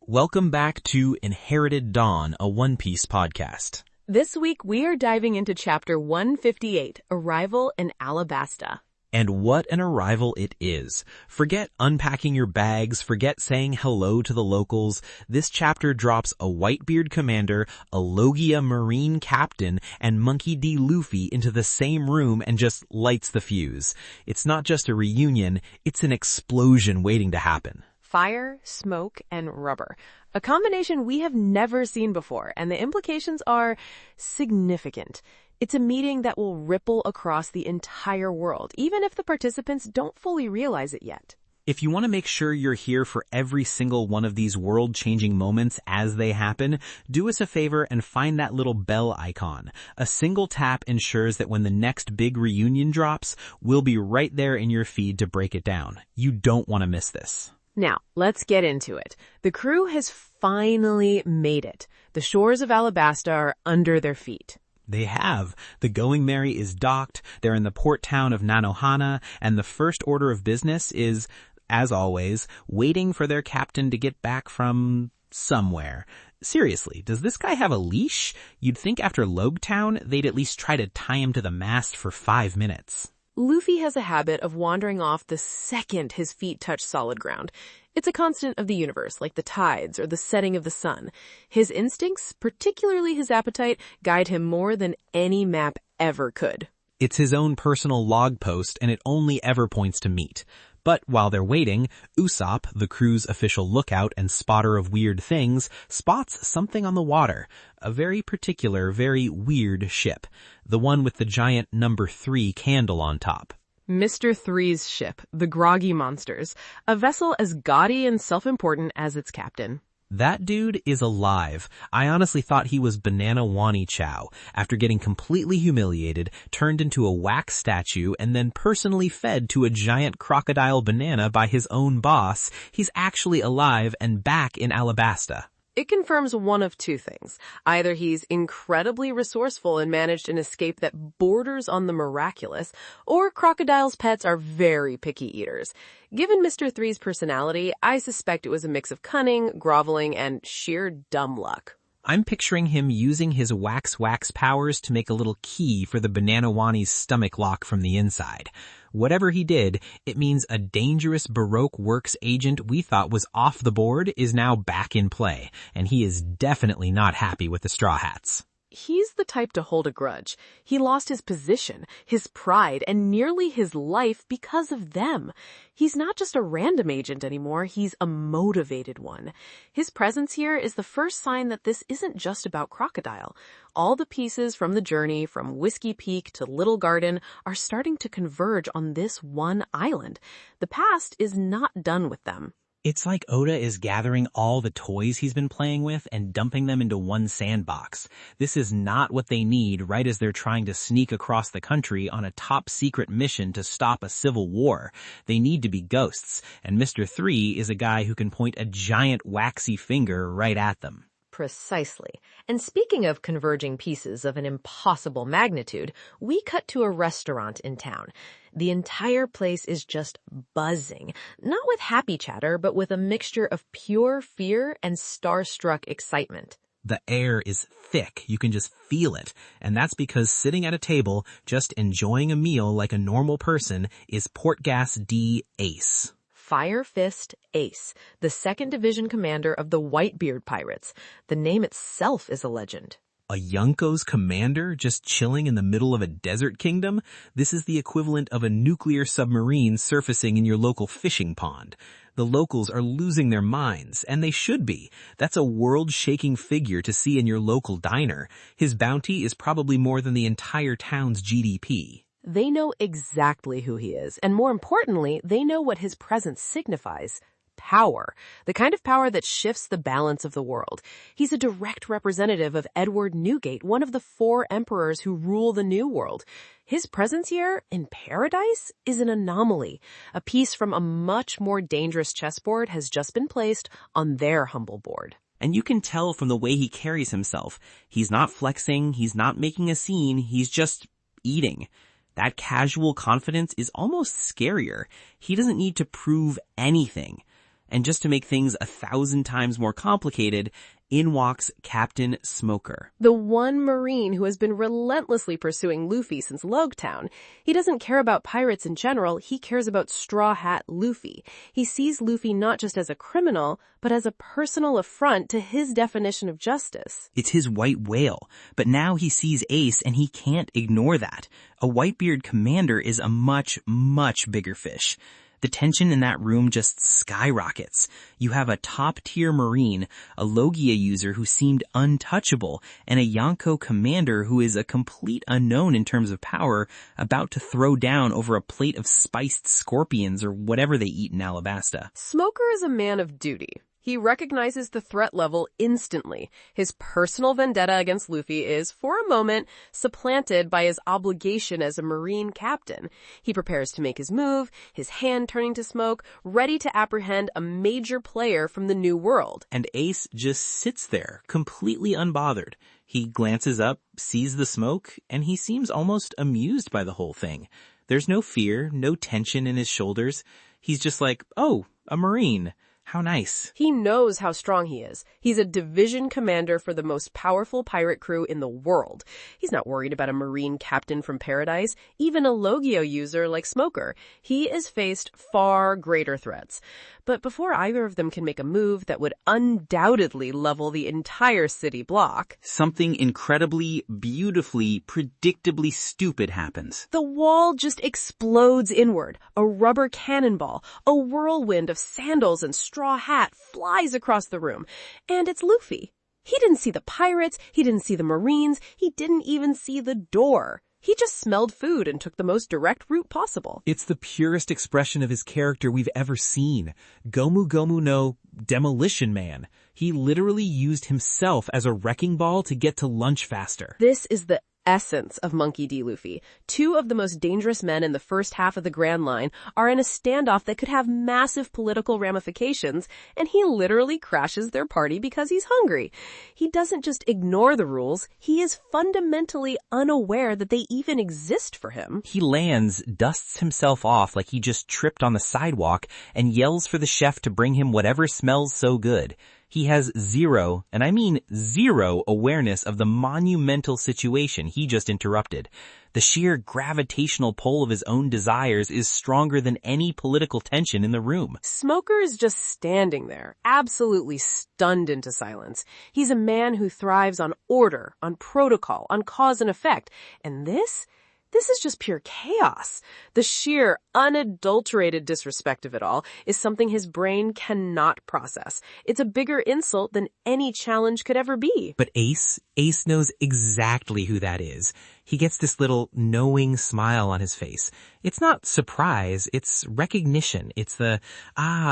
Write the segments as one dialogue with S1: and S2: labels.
S1: Welcome back to Inherited Dawn, a One Piece podcast.
S2: This week, we are diving into Chapter 158, Arrival in Alabasta.
S1: And what an arrival it is. Forget unpacking your bags, forget saying hello to the locals. This chapter drops a Whitebeard commander, a Logia marine captain, and Monkey D. Luffy into the same room and just lights the fuse. It's not just a reunion, it's an explosion waiting to happen.
S2: Fire, smoke, and rubber. A combination we have never seen before, and the implications are significant. It's a meeting that will ripple across the entire world, even if the participants don't fully realize it yet.
S1: If you want to make sure you're here for every single one of these world-changing moments as they happen, do us a favor and find that little bell icon. A single tap ensures that when the next big reunion drops, we'll be right there in your feed to break it down. You don't want to miss this.
S2: Now, let's get into it. The crew has finally made it. The shores of Alabasta are under their feet.
S1: They have. The Going Merry is docked, they're in the port town of Nanohana, and the first order of business is, as always, waiting for their captain to get back from somewhere. Seriously, does this guy have a leash? You'd think after Logetown, they'd at least try to tie him to the mast for 5 minutes.
S2: Luffy has a habit of wandering off the second his feet touch solid ground. It's a constant of the universe, like the tides or the setting of the sun. His instincts, particularly his appetite, guide him more than any map ever could.
S1: It's his own personal log post, and it only ever points to meat. But while they're waiting, Usopp, the crew's official lookout and spotter of weird things, spots something on the water. A very particular, very weird ship. The one with the giant number 3 candle on top.
S2: Mr. Three's ship, the Groggy Monsters, a vessel as gaudy and self-important as its captain.
S1: That dude is alive. I honestly thought he was Banana Wani Chow, after getting completely humiliated, turned into a wax statue, and then personally fed to a giant crocodile banana by his own boss. He's actually alive and back in Alabasta.
S2: It confirms one of two things. Either he's incredibly resourceful and managed an escape that borders on the miraculous, or Crocodile's pets are very picky eaters. Given Mr. Three's personality, I suspect it was a mix of cunning, groveling, and sheer dumb luck.
S1: I'm picturing him using his wax powers to make a little key for the Banana Wani's stomach lock from the inside. Whatever he did, it means a dangerous Baroque Works agent we thought was off the board is now back in play, and he is definitely not happy with the Straw Hats.
S2: He's the type to hold a grudge. He lost his position, his pride, and nearly his life because of them. He's not just a random agent anymore, he's a motivated one. His presence here is the first sign that this isn't just about Crocodile. All the pieces from the journey, from Whiskey Peak to Little Garden, are starting to converge on this one island. The past is not done with them.
S1: It's like Oda is gathering all the toys he's been playing with and dumping them into one sandbox. This is not what they need right as they're trying to sneak across the country on a top-secret mission to stop a civil war. They need to be ghosts, and Mr. Three is a guy who can point a giant waxy finger right at them.
S3: Precisely. And speaking of converging pieces of an impossible magnitude, we cut to a restaurant in town. The entire place is just buzzing, not with happy chatter, but with a mixture of pure fear and starstruck excitement.
S1: The air is thick, you can just feel it, and that's because sitting at a table, just enjoying a meal like a normal person, is Portgas D. Ace.
S3: Fire Fist Ace, the 2nd Division commander of the Whitebeard Pirates. The name itself is a legend.
S1: A Yonko's commander just chilling in the middle of a desert kingdom? This is the equivalent of a nuclear submarine surfacing in your local fishing pond. The locals are losing their minds, and they should be. That's a world-shaking figure to see in your local diner. His bounty is probably more than the entire town's GDP.
S2: They know exactly who he is, and more importantly, they know what his presence signifies. Power. The kind of power that shifts the balance of the world. He's a direct representative of Edward Newgate, one of the 4 emperors who rule the New World. His presence here, in paradise, is an anomaly. A piece from a much more dangerous chessboard has just been placed on their humble board.
S1: And you can tell from the way he carries himself. He's not flexing, he's not making a scene, he's just eating. That casual confidence is almost scarier. He doesn't need to prove anything.
S4: And just to make things 1,000 times more complicated, in walks Captain Smoker.
S2: The one Marine who has been relentlessly pursuing Luffy since Logtown. He doesn't care about pirates in general, he cares about Straw Hat Luffy. He sees Luffy not just as a criminal, but as a personal affront to his definition of justice.
S4: It's his white whale, but now he sees Ace and he can't ignore that. A Whitebeard commander is a much, much bigger fish. The tension in that room just skyrockets. You have a top-tier Marine, a Logia user who seemed untouchable, and a Yonko commander who is a complete unknown in terms of power, about to throw down over a plate of spiced scorpions or whatever they eat in Alabasta.
S2: Smoker is a man of duty. He recognizes the threat level instantly. His personal vendetta against Luffy is, for a moment, supplanted by his obligation as a Marine captain. He prepares to make his move, his hand turning to smoke, ready to apprehend a major player from the New World.
S4: And Ace just sits there, completely unbothered. He glances up, sees the smoke, and he seems almost amused by the whole thing. There's no fear, no tension in his shoulders. He's just like, oh, a Marine. How nice.
S2: He knows how strong he is. He's a division commander for the most powerful pirate crew in the world. He's not worried about a Marine captain from paradise, even a Logia user like Smoker. He is faced far greater threats. But before either of them can make a move that would undoubtedly level the entire city block,
S4: something incredibly, beautifully, predictably stupid happens.
S2: The wall just explodes inward. A rubber cannonball, a whirlwind of sandals and straw hat flies across the room. And it's Luffy. He didn't see the pirates, he didn't see the Marines, he didn't even see the door. He just smelled food and took the most direct route possible.
S1: It's the purest expression of his character we've ever seen. Gomu Gomu no Demolition Man. He literally used himself as a wrecking ball to get to lunch faster.
S2: This is the essence of Monkey D. Luffy. Two of the most dangerous men in the first half of the Grand Line are in a standoff that could have massive political ramifications, and he literally crashes their party because he's hungry. He doesn't just ignore the rules, he is fundamentally unaware that they even exist for him.
S4: He lands, dusts himself off like he just tripped on the sidewalk, and yells for the chef to bring him whatever smells so good. He has zero, and I mean zero, awareness of the monumental situation he just interrupted. The sheer gravitational pull of his own desires is stronger than any political tension in the room.
S2: Smoker is just standing there, absolutely stunned into silence. He's a man who thrives on order, on protocol, on cause and effect. And this is just pure chaos. The sheer, unadulterated disrespect of it all is something his brain cannot process. It's a bigger insult than any challenge could ever be.
S1: But Ace knows exactly who that is. He gets this little knowing smile on his face. It's not surprise, it's recognition. It's the,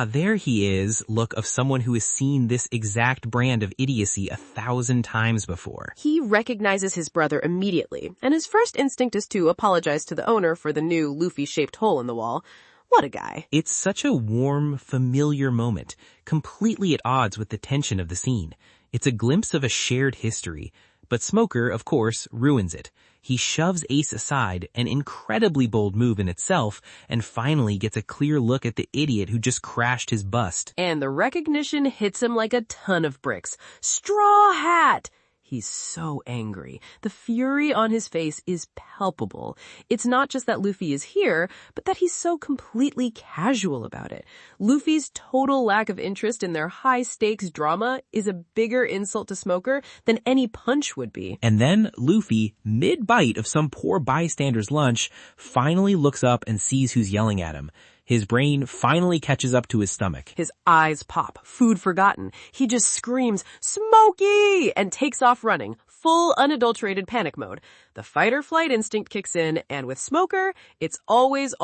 S1: there he is look of someone who has seen this exact brand of idiocy 1,000 times before.
S2: He recognizes his brother immediately, and his first instinct is to apologize to the owner for the new Luffy-shaped hole in the wall. What a guy.
S1: It's such a warm, familiar moment, completely at odds with the tension of the scene. It's a glimpse of a shared history. But Smoker, of course, ruins it. He shoves Ace aside, an incredibly bold move in itself, and finally gets a clear look at the idiot who just crashed his bust.
S2: And the recognition hits him like a ton of bricks. Straw Hat! He's so angry. The fury on his face is palpable. It's not just that Luffy is here, but that he's so completely casual about it. Luffy's total lack of interest in their high-stakes drama is a bigger insult to Smoker than any punch would be.
S1: And then Luffy, mid-bite of some poor bystander's lunch, finally looks up and sees who's yelling at him. His brain finally catches up to his stomach.
S2: His eyes pop, food forgotten. He just screams, "Smokey!" and takes off running, full unadulterated panic mode. The fight-or-flight instinct kicks in, and with Smoker, it's always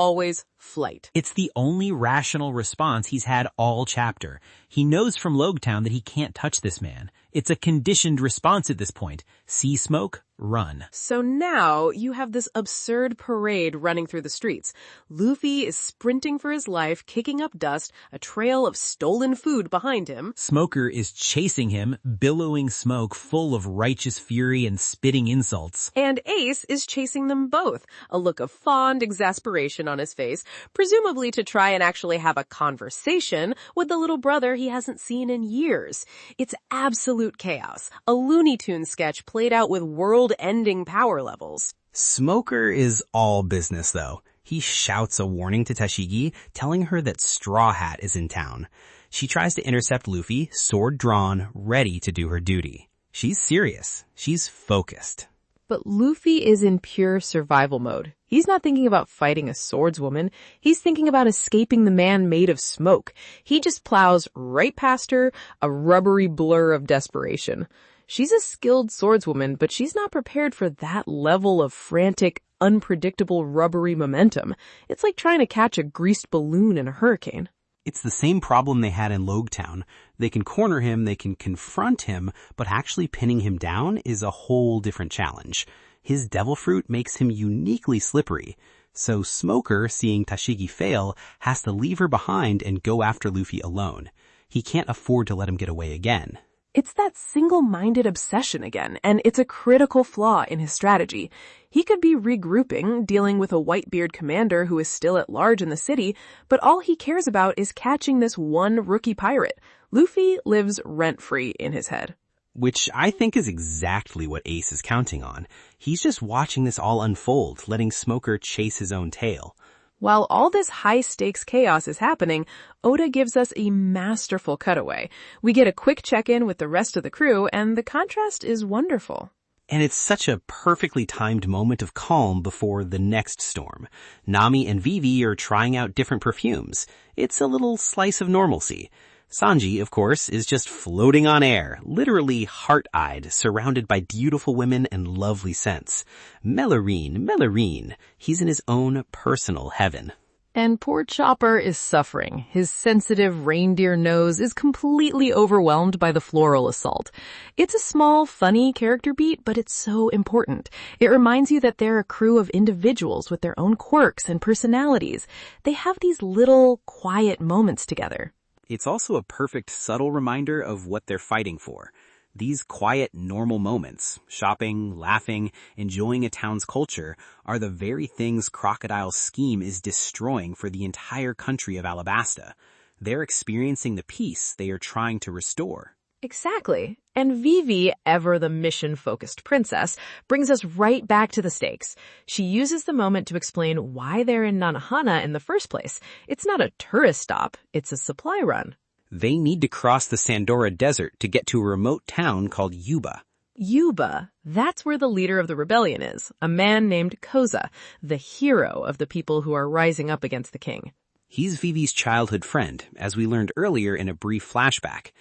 S2: flight.
S4: It's the only rational response he's had all chapter. He knows from Logtown that he can't touch this man. It's a conditioned response at this point. See smoke? run.
S2: So now you have this absurd parade running through the streets. Luffy is sprinting for his life, kicking up dust, a trail of stolen food behind him.
S1: Smoker is chasing him, billowing smoke full of righteous fury and spitting insults.
S2: And Ace is chasing them both, a look of fond exasperation on his face, presumably to try and actually have a conversation with the little brother he hasn't seen in years. It's absolute chaos, a Looney Tunes sketch played out with world-ending power levels.
S1: Smoker is all business, though. He shouts a warning to Tashigi, telling her that Straw Hat is in town. She tries to intercept Luffy, sword drawn, ready to do her duty. She's serious. She's focused.
S2: But Luffy is in pure survival mode. He's not thinking about fighting a swordswoman. He's thinking about escaping the man made of smoke. He just plows right past her, a rubbery blur of desperation. She's a skilled swordswoman, but she's not prepared for that level of frantic, unpredictable, rubbery momentum. It's like trying to catch a greased balloon in a hurricane.
S1: It's the same problem they had in Logetown. They can corner him, they can confront him, but actually pinning him down is a whole different challenge. His devil fruit makes him uniquely slippery. So Smoker, seeing Tashigi fail, has to leave her behind and go after Luffy alone. He can't afford to let him get away again.
S2: It's that single-minded obsession again, and it's a critical flaw in his strategy. He could be regrouping, dealing with a Whitebeard commander who is still at large in the city, but all he cares about is catching this one rookie pirate. Luffy lives rent-free in his head.
S1: Which I think is exactly what Ace is counting on. He's just watching this all unfold, letting Smoker chase his own tail.
S2: While all this high-stakes chaos is happening, Oda gives us a masterful cutaway. We get a quick check-in with the rest of the crew, and the contrast is wonderful.
S1: And it's such a perfectly timed moment of calm before the next storm. Nami and Vivi are trying out different perfumes. It's a little slice of normalcy. Sanji, of course, is just floating on air, literally heart-eyed, surrounded by beautiful women and lovely scents. Melorine, he's in his own personal heaven.
S2: And poor Chopper is suffering. His sensitive reindeer nose is completely overwhelmed by the floral assault. It's a small, funny character beat, but it's so important. It reminds you that they're a crew of individuals with their own quirks and personalities. They have these little, quiet moments together.
S1: It's also a perfect, subtle reminder of what they're fighting for. These quiet, normal moments, shopping, laughing, enjoying a town's culture, are the very things Crocodile's scheme is destroying for the entire country of Alabasta. They're experiencing the peace they are trying to restore.
S2: Exactly. And Vivi, ever the mission-focused princess, brings us right back to the stakes. She uses the moment to explain why they're in Nanohana in the first place. It's not a tourist stop, it's a supply run.
S1: They need to cross the Sandora Desert to get to a remote town called Yuba.
S2: Yuba, that's where the leader of the rebellion is, a man named Koza, the hero of the people who are rising up against the king.
S1: He's Vivi's childhood friend, as we learned earlier in a brief flashback.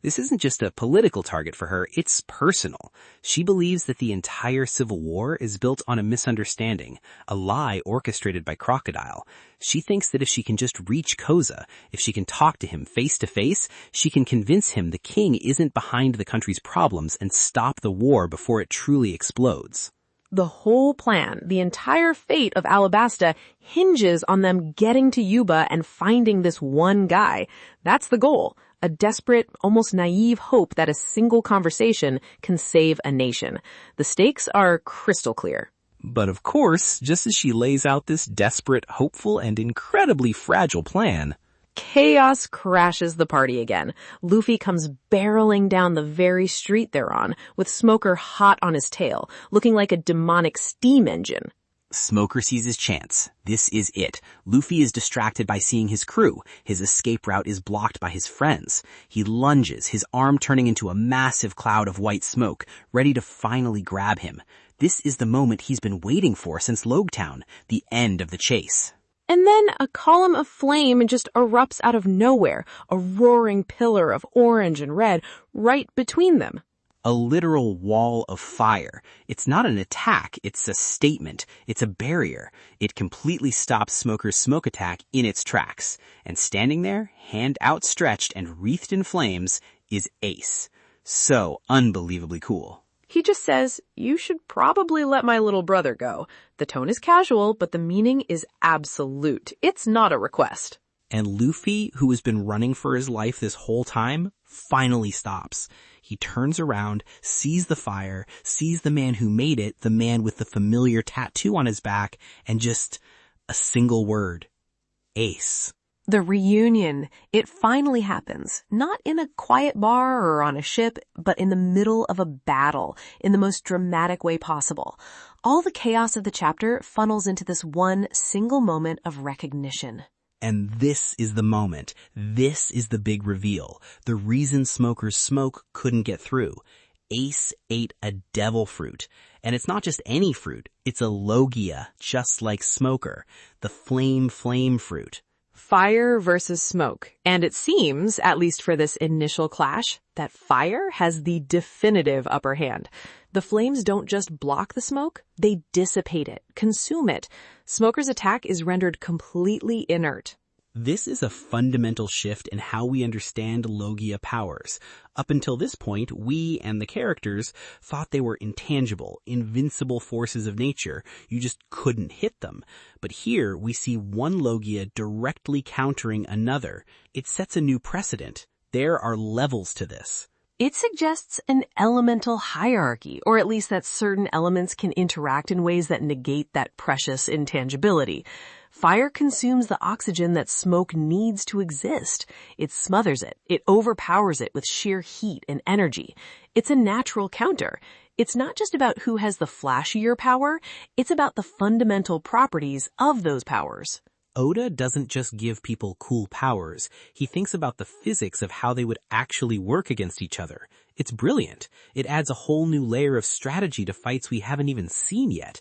S1: This isn't just a political target for her, it's personal. She believes that the entire Civil War is built on a misunderstanding, a lie orchestrated by Crocodile. She thinks that if she can just reach Koza, if she can talk to him face to face, she can convince him the king isn't behind the country's problems and stop the war before it truly explodes.
S2: The whole plan, the entire fate of Alabasta, hinges on them getting to Yuba and finding this one guy. That's the goal. A desperate, almost naive hope that a single conversation can save a nation. The stakes are crystal clear.
S1: But of course, just as she lays out this desperate, hopeful, and incredibly fragile plan,
S2: chaos crashes the party again. Luffy comes barreling down the very street they're on, with Smoker hot on his tail, looking like a demonic steam engine.
S1: Smoker sees his chance. This is it. Luffy is distracted by seeing his crew. His escape route is blocked by his friends. He lunges, his arm turning into a massive cloud of white smoke, ready to finally grab him. This is the moment he's been waiting for since Logetown, the end of the chase.
S2: And then a column of flame just erupts out of nowhere, a roaring pillar of orange and red right between them.
S1: A literal wall of fire. It's not an attack, it's a statement. It's a barrier. It completely stops Smoker's smoke attack in its tracks. And standing there, hand outstretched and wreathed in flames, is Ace. So unbelievably cool.
S2: He just says, "You should probably let my little brother go." The tone is casual, but the meaning is absolute. It's not a request.
S1: And Luffy, who has been running for his life this whole time, finally stops. He turns around, sees the fire, sees the man who made it, the man with the familiar tattoo on his back, and just a single word. Ace.
S2: The reunion. It finally happens. Not in a quiet bar or on a ship, but in the middle of a battle, in the most dramatic way possible. All the chaos of the chapter funnels into this one single moment of recognition.
S1: And this is the moment. This is the big reveal. The reason smokers smoke couldn't get through. Ace ate a devil fruit. And it's not just any fruit. It's a Logia, just like Smoker. The flame fruit.
S2: Fire versus smoke. And it seems, at least for this initial clash, that fire has the definitive upper hand. The flames don't just block the smoke, they dissipate it, consume it. Smoker's attack is rendered completely inert.
S1: This is a fundamental shift in how we understand Logia powers. Up until this point, we and the characters thought they were intangible, invincible forces of nature. You just couldn't hit them. But here we see one Logia directly countering another. It sets a new precedent. There are levels to this.
S2: It suggests an elemental hierarchy, or at least that certain elements can interact in ways that negate that precious intangibility. Fire consumes the oxygen that smoke needs to exist. It smothers it. It overpowers it with sheer heat and energy. It's a natural counter. It's not just about who has the flashier power. It's about the fundamental properties of those powers.
S1: Oda doesn't just give people cool powers. He thinks about the physics of how they would actually work against each other. It's brilliant. It adds a whole new layer of strategy to fights we haven't even seen yet.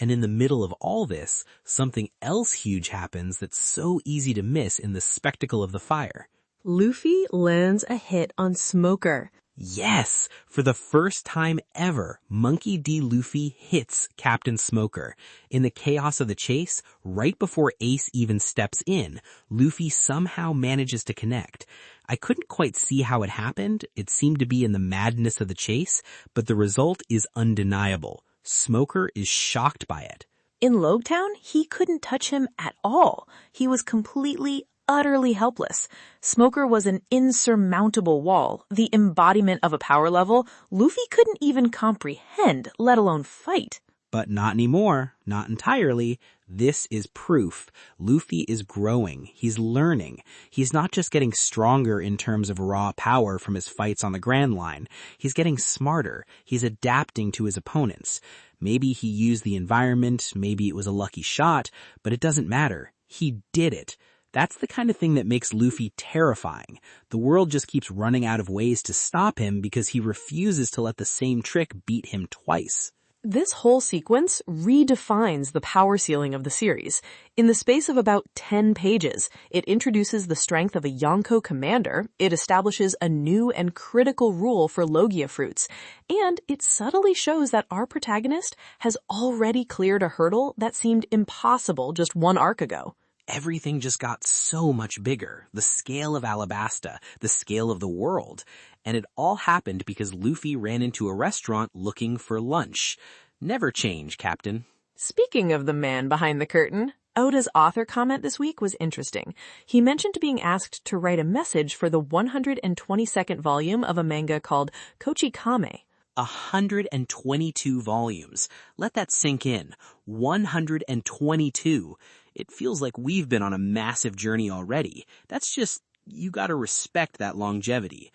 S1: And in the middle of all this, something else huge happens that's so easy to miss in the spectacle of the fire.
S2: Luffy lands a hit on Smoker.
S1: Yes! For the first time ever, Monkey D. Luffy hits Captain Smoker. In the chaos of the chase, right before Ace even steps in, Luffy somehow manages to connect. I couldn't quite see how it happened. It seemed to be in the madness of the chase, but the result is undeniable. Smoker is shocked by it.
S2: In Logtown, he couldn't touch him at all. He was completely, utterly helpless. Smoker was an insurmountable wall, the embodiment of a power level Luffy couldn't even comprehend, let alone fight.
S1: But not anymore. Not entirely. This is proof. Luffy is growing. He's learning. He's not just getting stronger in terms of raw power from his fights on the Grand Line. He's getting smarter. He's adapting to his opponents. Maybe he used the environment. Maybe it was a lucky shot. But it doesn't matter. He did it. That's the kind of thing that makes Luffy terrifying. The world just keeps running out of ways to stop him because he refuses to let the same trick beat him twice.
S2: This whole sequence redefines the power ceiling of the series. In the space of about 10 pages, it introduces the strength of a Yonko commander, it establishes a new and critical rule for Logia fruits, and it subtly shows that our protagonist has already cleared a hurdle that seemed impossible just one arc ago.
S1: Everything just got so much bigger. The scale of Alabasta, the scale of the world. And it all happened because Luffy ran into a restaurant looking for lunch. Never change, Captain.
S2: Speaking of the man behind the curtain, Oda's author comment this week was interesting. He mentioned being asked to write a message for the 122nd volume of a manga called Kochikame.
S1: 122 volumes. Let that sink in. 122. It feels like we've been on a massive journey already. That's just, you gotta respect that longevity.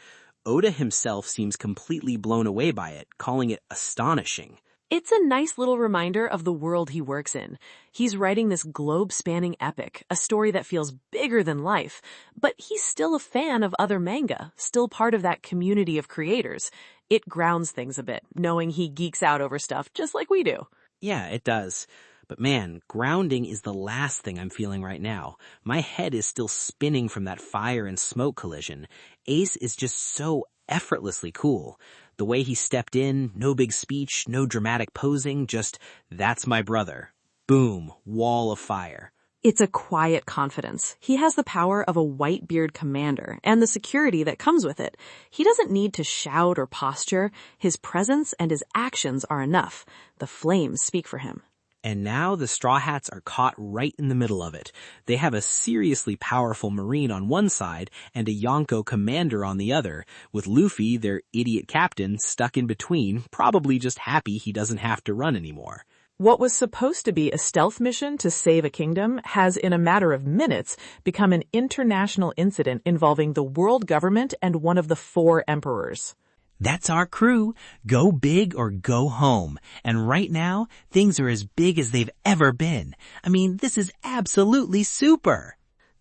S1: Oda himself seems completely blown away by it, calling it astonishing.
S2: It's a nice little reminder of the world he works in. He's writing this globe-spanning epic, a story that feels bigger than life, but he's still a fan of other manga, still part of that community of creators. It grounds things a bit, knowing he geeks out over stuff just like we do.
S1: Yeah, it does. But man, grounding is the last thing I'm feeling right now. My head is still spinning from that fire and smoke collision. Ace is just so effortlessly cool. The way he stepped in, no big speech, no dramatic posing, just, that's my brother. Boom, wall of fire.
S2: It's a quiet confidence. He has the power of a white-beard commander and the security that comes with it. He doesn't need to shout or posture. His presence and his actions are enough. The flames speak for him.
S1: And now the Straw Hats are caught right in the middle of it. They have a seriously powerful Marine on one side and a Yonko commander on the other, with Luffy, their idiot captain, stuck in between, probably just happy he doesn't have to run anymore.
S2: What was supposed to be a stealth mission to save a kingdom has, in a matter of minutes, become an international incident involving the world government and one of the 4 emperors.
S4: That's our crew. Go big or go home. And right now, things are as big as they've ever been. I mean, this is absolutely super.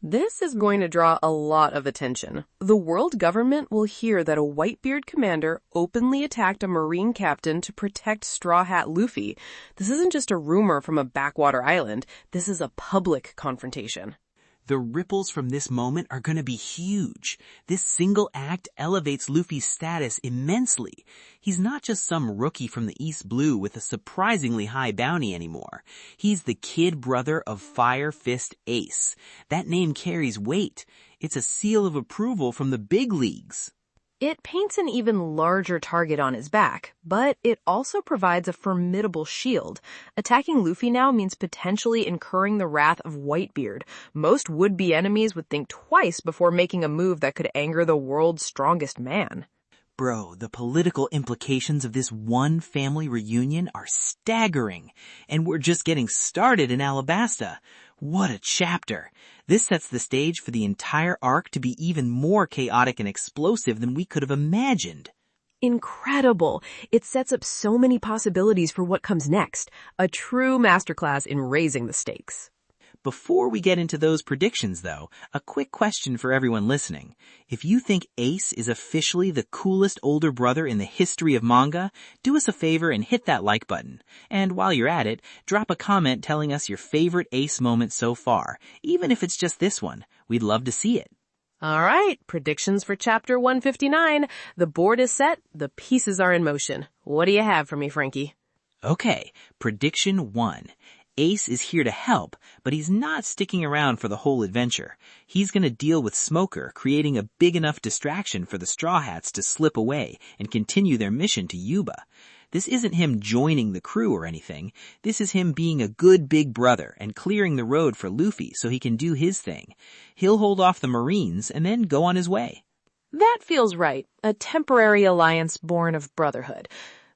S2: This is going to draw a lot of attention. The world government will hear that a Whitebeard commander openly attacked a Marine captain to protect Straw Hat Luffy. This isn't just a rumor from a backwater island. This is a public confrontation.
S1: The ripples from this moment are going to be huge. This single act elevates Luffy's status immensely. He's not just some rookie from the East Blue with a surprisingly high bounty anymore. He's the kid brother of Fire Fist Ace. That name carries weight. It's a seal of approval from the big leagues.
S3: It paints an even larger target on his back, but it also provides a formidable shield. Attacking Luffy now means potentially incurring the wrath of Whitebeard. Most would-be enemies would think twice before making a move that could anger the world's strongest man.
S4: Bro, the political implications of this one family reunion are staggering. And we're just getting started in Alabasta. What a chapter. This sets the stage for the entire arc to be even more chaotic and explosive than we could have imagined.
S3: Incredible. It sets up so many possibilities for what comes next. A true masterclass in raising the stakes.
S4: Before we get into those predictions, though, a quick question for everyone listening. If you think Ace is officially the coolest older brother in the history of manga, do us a favor and hit that like button. And while you're at it, drop a comment telling us your favorite Ace moment so far, even if it's just this one. We'd love to see it.
S2: All right, predictions for Chapter 159. The board is set, the pieces are in motion. What do you have for me, Franky?
S4: Okay, prediction 1. Ace is here to help, but he's not sticking around for the whole adventure. He's going to deal with Smoker, creating a big enough distraction for the Straw Hats to slip away and continue their mission to Yuba. This isn't him joining the crew or anything. This is him being a good big brother and clearing the road for Luffy so he can do his thing. He'll hold off the Marines and then go on his way.
S2: That feels right. A temporary alliance born of brotherhood.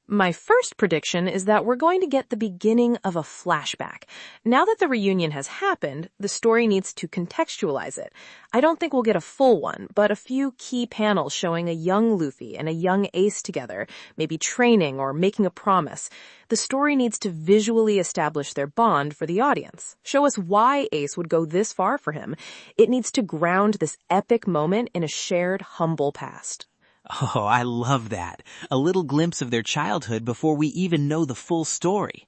S2: My first prediction is that we're going to get the beginning of a flashback. Now that the reunion has happened, the story needs to contextualize it. I don't think we'll get a full one, but a few key panels showing a young Luffy and a young Ace together, maybe training or making a promise. The story needs to visually establish their bond for the audience. Show us why Ace would go this far for him. It needs to ground this epic moment in a shared, humble past.
S4: Oh, I love that. A little glimpse of their childhood before we even know the full story.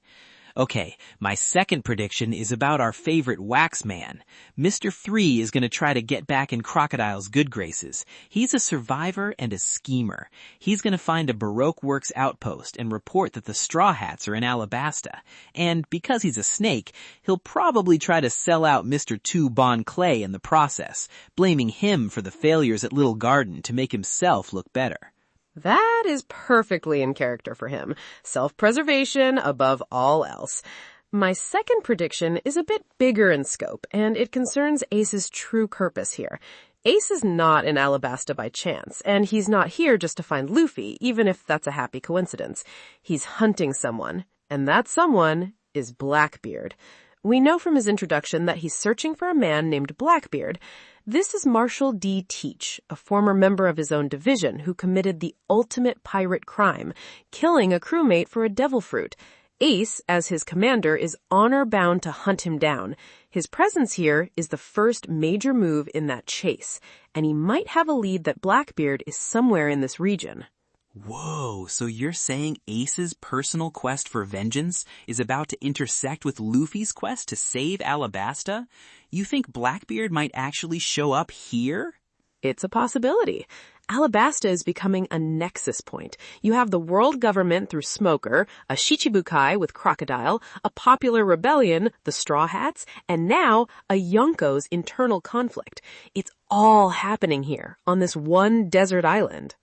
S4: Okay, my second prediction is about our favorite wax man. Mr. 3 is going to try to get back in Crocodile's good graces. He's a survivor and a schemer. He's going to find a Baroque Works outpost and report that the Straw Hats are in Alabasta. And because he's a snake, he'll probably try to sell out Mr. 2 Bon Clay in the process, blaming him for the failures at Little Garden to make himself look better.
S2: That is perfectly in character for him. Self-preservation above all else. My second prediction is a bit bigger in scope, and it concerns Ace's true purpose here. Ace is not in Alabasta by chance, and he's not here just to find Luffy, even if that's a happy coincidence. He's hunting someone, and that someone is Blackbeard. We know from his introduction that he's searching for a man named Blackbeard. This is Marshal D. Teach, a former member of his own division who committed the ultimate pirate crime, killing a crewmate for a devil fruit. Ace, as his commander, is honor-bound to hunt him down. His presence here is the first major move in that chase, and he might have a lead that Blackbeard is somewhere in this region.
S4: Whoa, so you're saying Ace's personal quest for vengeance is about to intersect with Luffy's quest to save Alabasta? You think Blackbeard might actually show up here?
S2: It's a possibility. Alabasta is becoming a nexus point. You have the world government through Smoker, a Shichibukai with Crocodile, a popular rebellion, the Straw Hats, and now a Yonko's internal conflict. It's all happening here on this one desert island.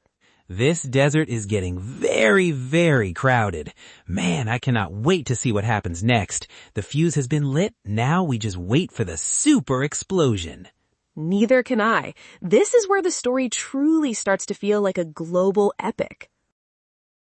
S1: This desert is getting very, very crowded. Man, I cannot wait to see what happens next. The fuse has been lit. Now we just wait for the super explosion.
S2: Neither can I. This is where the story truly starts to feel like a global epic.